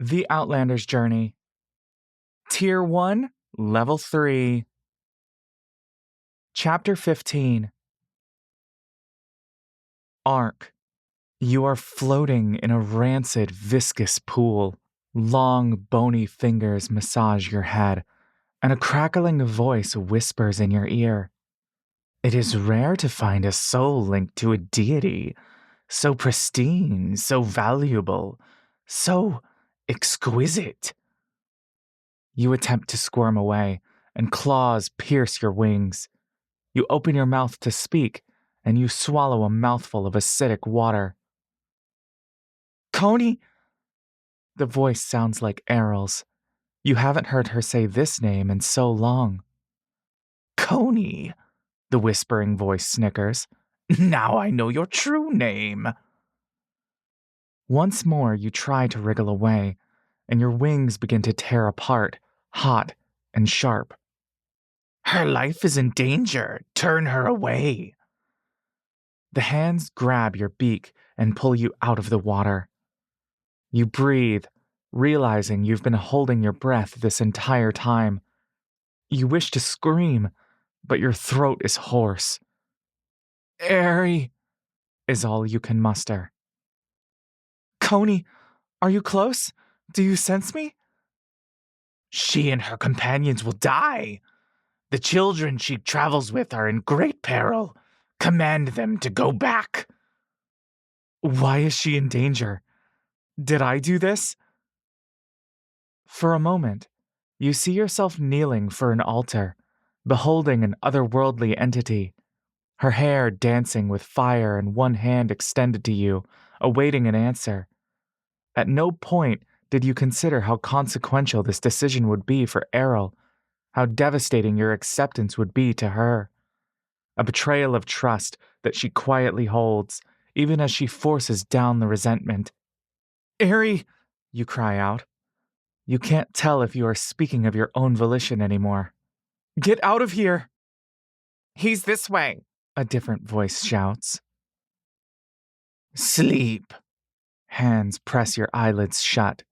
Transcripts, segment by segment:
The Outlanders Journey. Tier 1, Level 3. Chapter 15. Arc. You are floating in a rancid, viscous pool. Long, bony fingers massage your head, and a crackling voice whispers in your ear. It is rare to find a soul linked to a deity, so pristine, so valuable, so exquisite. You attempt to squirm away, and claws pierce your wings. You open your mouth to speak, and you swallow a mouthful of acidic water. Coney! The voice sounds like Errol's. You haven't heard her say this name in so long. Coney, the whispering voice snickers. Now I know your true name. Once more you try to wriggle away, and your wings begin to tear apart, hot and sharp. Her life is in danger. Turn her away. The hands grab your beak and pull you out of the water. You breathe, realizing you've been holding your breath this entire time. You wish to scream, but your throat is hoarse. Airy, is all you can muster. Coney, are you close? Do you sense me? She and her companions will die. The children she travels with are in great peril. Command them to go back. Why is she in danger? Did I do this? For a moment, you see yourself kneeling for an altar, beholding an otherworldly entity, her hair dancing with fire and one hand extended to you, awaiting an answer. At no point did you consider how consequential this decision would be for Errol, how devastating your acceptance would be to her. A betrayal of trust that she quietly holds, even as she forces down the resentment. Airy, you cry out. You can't tell if you are speaking of your own volition anymore. Get out of here! He's this way, a different voice shouts. Sleep. Hands press your eyelids shut.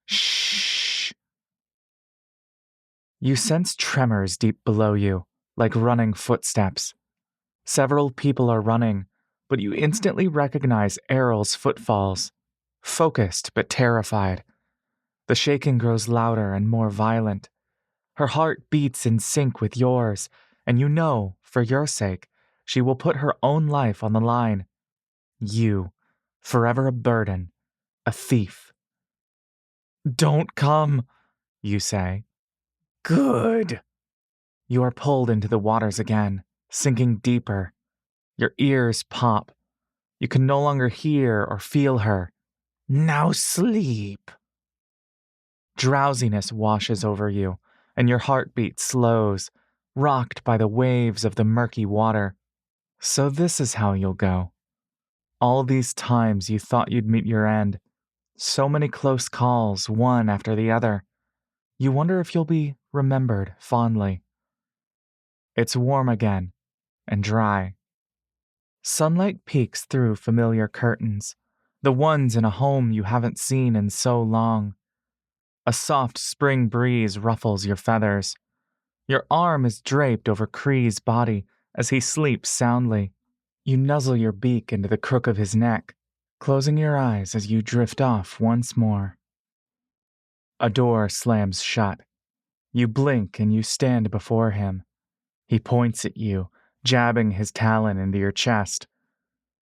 Shh. You sense tremors deep below you, like running footsteps. Several people are running, but you instantly recognize Errol's footfalls, focused but terrified. The shaking grows louder and more violent. Her heart beats in sync with yours, and you know, for your sake, she will put her own life on the line. You, forever a burden, a thief. Don't come, you say. Good. You are pulled into the waters again, sinking deeper. Your ears pop. You can no longer hear or feel her. Now sleep. Drowsiness washes over you, and your heartbeat slows, rocked by the waves of the murky water. So this is how you'll go. All these times you thought you'd meet your end. So many close calls, one after the other. You wonder if you'll be remembered fondly. It's warm again, and dry. Sunlight peeks through familiar curtains, the ones in a home you haven't seen in so long. A soft spring breeze ruffles your feathers. Your arm is draped over Cree's body as he sleeps soundly. You nuzzle your beak into the crook of his neck, closing your eyes as you drift off once more. A door slams shut. You blink and you stand before him. He points at you, jabbing his talon into your chest.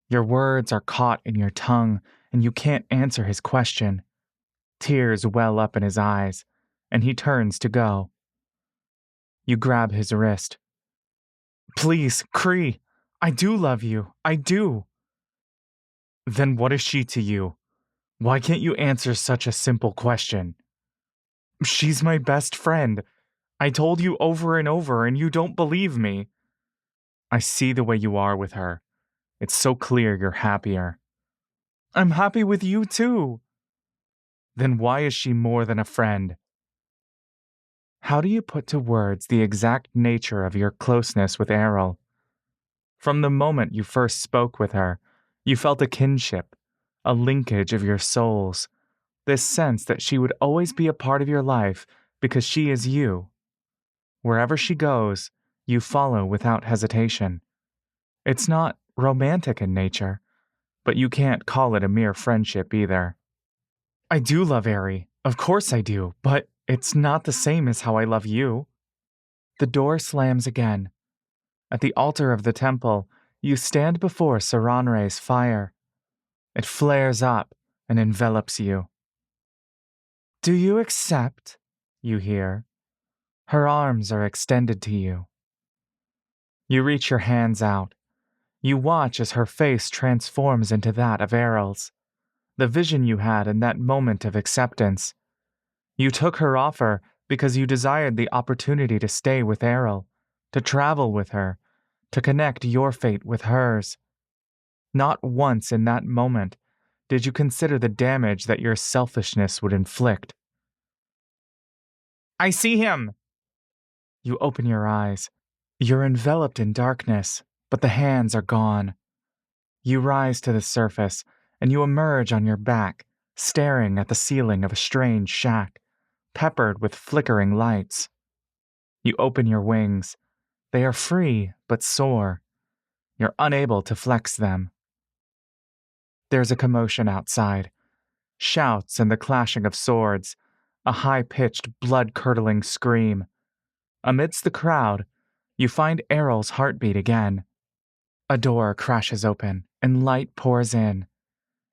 Your words are caught in your tongue, and you can't answer his question. Tears well up in his eyes, and he turns to go. You grab his wrist. Please, Cree, I do love you. I do. Then what is she to you? Why can't you answer such a simple question? She's my best friend. I told you over and over, and you don't believe me. I see the way you are with her. It's so clear you're happier. I'm happy with you too. Then why is she more than a friend? How do you put to words the exact nature of your closeness with Errol? From the moment you first spoke with her, you felt a kinship, a linkage of your souls, This sense that she would always be a part of your life because she is you. Wherever she goes, you follow without hesitation. It's not romantic in nature, but you can't call it a mere friendship either. I do love Ari, of course I do, but it's not the same as how I love you. The door slams again. At the altar of the temple, you stand before Saranre's fire. It flares up and envelops you. Do you accept? You hear. Her arms are extended to you. You reach your hands out. You watch as her face transforms into that of Errol's. The vision you had in that moment of acceptance. You took her offer because you desired the opportunity to stay with Errol, to travel with her, to connect your fate with hers. Not once in that moment did you consider the damage that your selfishness would inflict. I see him! You open your eyes. You're enveloped in darkness, but the hands are gone. You rise to the surface, and you emerge on your back, staring at the ceiling of a strange shack, peppered with flickering lights. You open your wings. They are free, but sore. You're unable to flex them. There's a commotion outside. Shouts and the clashing of swords. A high-pitched, blood-curdling scream. Amidst the crowd, you find Errol's heartbeat again. A door crashes open, and light pours in.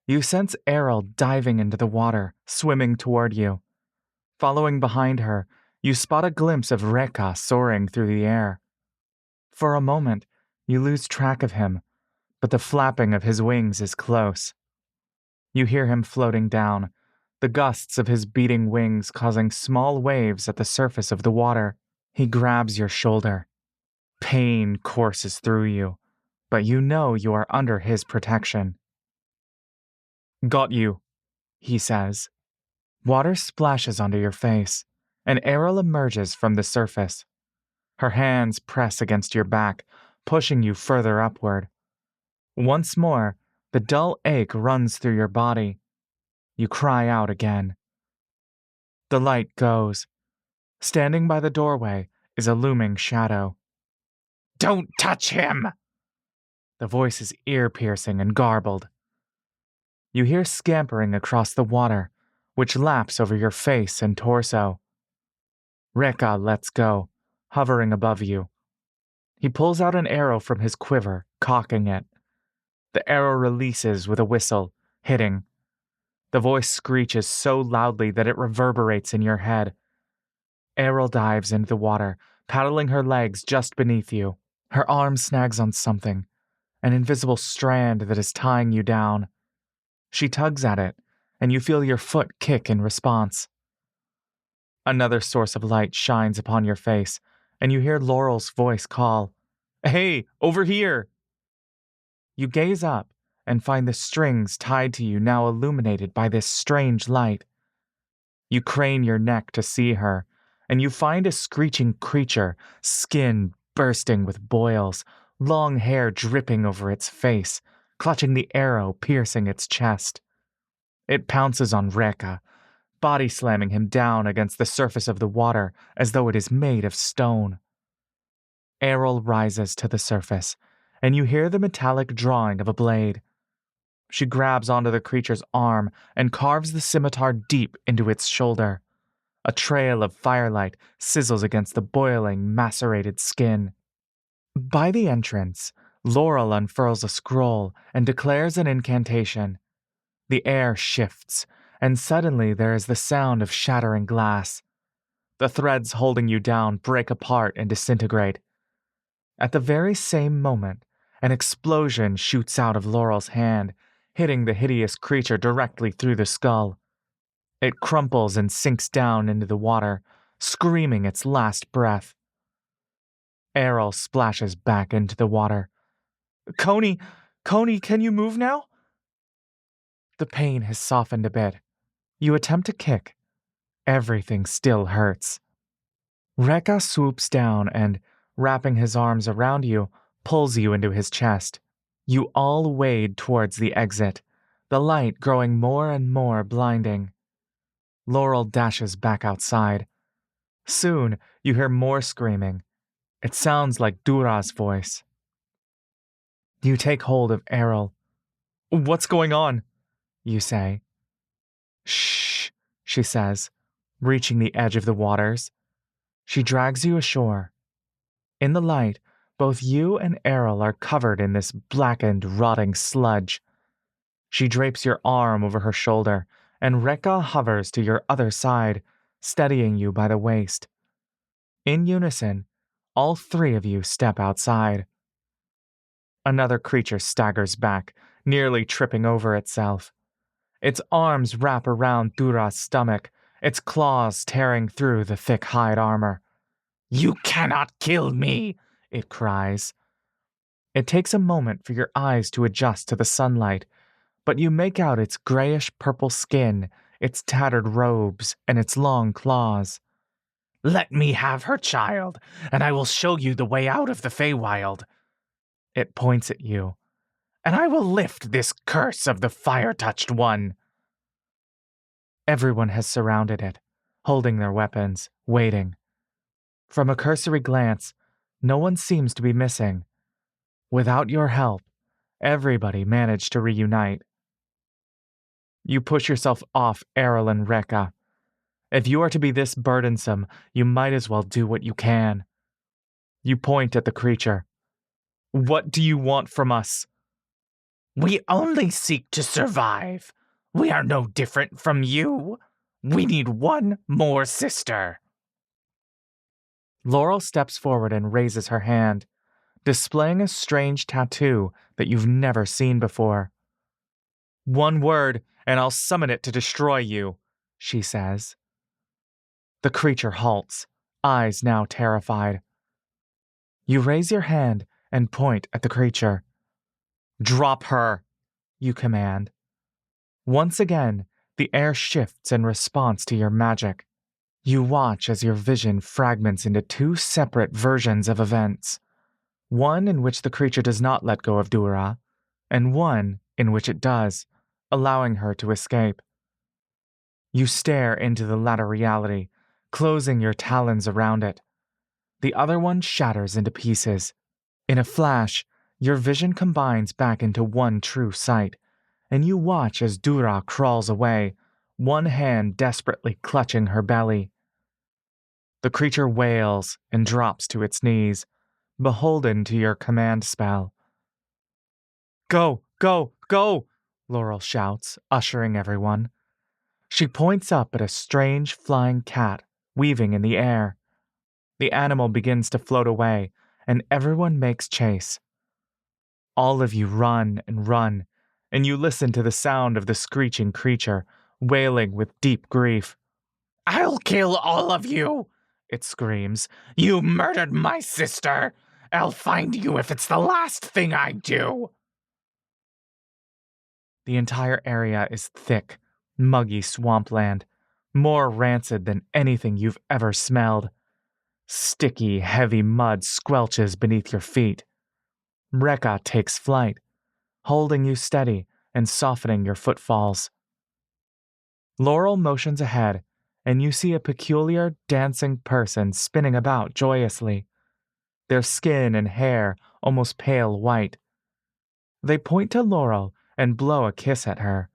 You sense Errol diving into the water, swimming toward you. Following behind her, you spot a glimpse of Reka soaring through the air. For a moment, you lose track of him, but the flapping of his wings is close. You hear him floating down, the gusts of his beating wings causing small waves at the surface of the water. He grabs your shoulder. Pain courses through you, but you know you are under his protection. Got you, he says. Water splashes onto your face, and Errol emerges from the surface. Her hands press against your back, pushing you further upward. Once more, the dull ache runs through your body. You cry out again. The light goes. Standing by the doorway is a looming shadow. Don't touch him! The voice is ear-piercing and garbled. You hear scampering across the water, which laps over your face and torso. Reka lets go, hovering above you. He pulls out an arrow from his quiver, cocking it. The arrow releases with a whistle, hitting. The voice screeches so loudly that it reverberates in your head. Errol dives into the water, paddling her legs just beneath you. Her arm snags on something, an invisible strand that is tying you down. She tugs at it, and you feel your foot kick in response. Another source of light shines upon your face, and you hear Laurel's voice call, Hey, over here! You gaze up and find the strings tied to you now illuminated by this strange light. You crane your neck to see her, and you find a screeching creature, skin bursting with boils, long hair dripping over its face, clutching the arrow piercing its chest. It pounces on Reka, body slamming him down against the surface of the water as though it is made of stone. Errol rises to the surface, and you hear the metallic drawing of a blade. She grabs onto the creature's arm and carves the scimitar deep into its shoulder. A trail of firelight sizzles against the boiling, macerated skin. By the entrance, Laurel unfurls a scroll and declares an incantation. The air shifts, and suddenly there is the sound of shattering glass. The threads holding you down break apart and disintegrate. At the very same moment, an explosion shoots out of Laurel's hand, hitting the hideous creature directly through the skull. It crumples and sinks down into the water, screaming its last breath. Errol splashes back into the water. Coney, can you move now? The pain has softened a bit. You attempt to kick. Everything still hurts. Reka swoops down and, wrapping his arms around you, pulls you into his chest. You all wade towards the exit, the light growing more and more blinding. Laurel dashes back outside. Soon, you hear more screaming. It sounds like Dura's voice. You take hold of Errol. "What's going on?" you say. "Shh," she says, reaching the edge of the waters. She drags you ashore. In the light, both you and Errol are covered in this blackened, rotting sludge. She drapes your arm over her shoulder, and Rekka hovers to your other side, steadying you by the waist. In unison, all three of you step outside. Another creature staggers back, nearly tripping over itself. Its arms wrap around Dura's stomach, its claws tearing through the thick hide armor. "You cannot kill me!" it cries. It takes a moment for your eyes to adjust to the sunlight, but you make out its grayish-purple skin, its tattered robes, and its long claws. "Let me have her, child, and I will show you the way out of the Feywild." It points at you. "And I will lift this curse of the fire-touched one." Everyone has surrounded it, holding their weapons, waiting. From a cursory glance, no one seems to be missing. Without your help, everybody managed to reunite. You push yourself off Errol and Rekka. If you are to be this burdensome, you might as well do what you can. You point at the creature. "What do you want from us?" "We only seek to survive. We are no different from you. We need one more sister." Laurel steps forward and raises her hand, displaying a strange tattoo that you've never seen before. "One word, and I'll summon it to destroy you," she says. The creature halts, eyes now terrified. You raise your hand and point at the creature. "Drop her," you command. Once again, the air shifts in response to your magic. You watch as your vision fragments into two separate versions of events. One in which the creature does not let go of Dura, and one in which it does, allowing her to escape. You stare into the latter reality, closing your talons around it. The other one shatters into pieces. In a flash, your vision combines back into one true sight, and you watch as Dura crawls away, one hand desperately clutching her belly. The creature wails and drops to its knees, beholden to your command spell. "Go, go, go!" Laurel shouts, ushering everyone. She points up at a strange flying cat weaving in the air. The animal begins to float away, and everyone makes chase. All of you run, and you listen to the sound of the screeching creature, wailing with deep grief. "I'll kill all of you!" it screams. "You murdered my sister! I'll find you if it's the last thing I do!" The entire area is thick, muggy swampland, more rancid than anything you've ever smelled. Sticky, heavy mud squelches beneath your feet. Rekka takes flight, holding you steady and softening your footfalls. Laurel motions ahead, and you see a peculiar dancing person spinning about joyously, their skin and hair almost pale white. They point to Laurel and blow a kiss at her.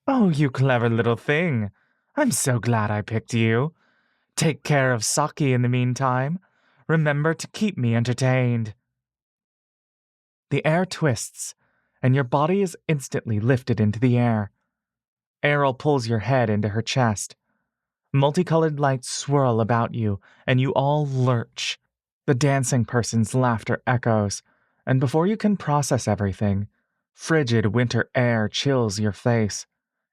"Oh, you clever little thing. I'm so glad I picked you. Take care of Saki in the meantime. Remember to keep me entertained." The air twists, and your body is instantly lifted into the air. Errol pulls your head into her chest. Multicolored lights swirl about you, and you all lurch. The dancing person's laughter echoes, and before you can process everything, frigid winter air chills your face,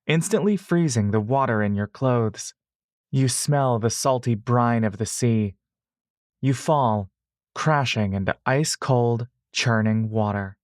instantly freezing the water in your clothes. You smell the salty brine of the sea. You fall, crashing into ice-cold, churning water.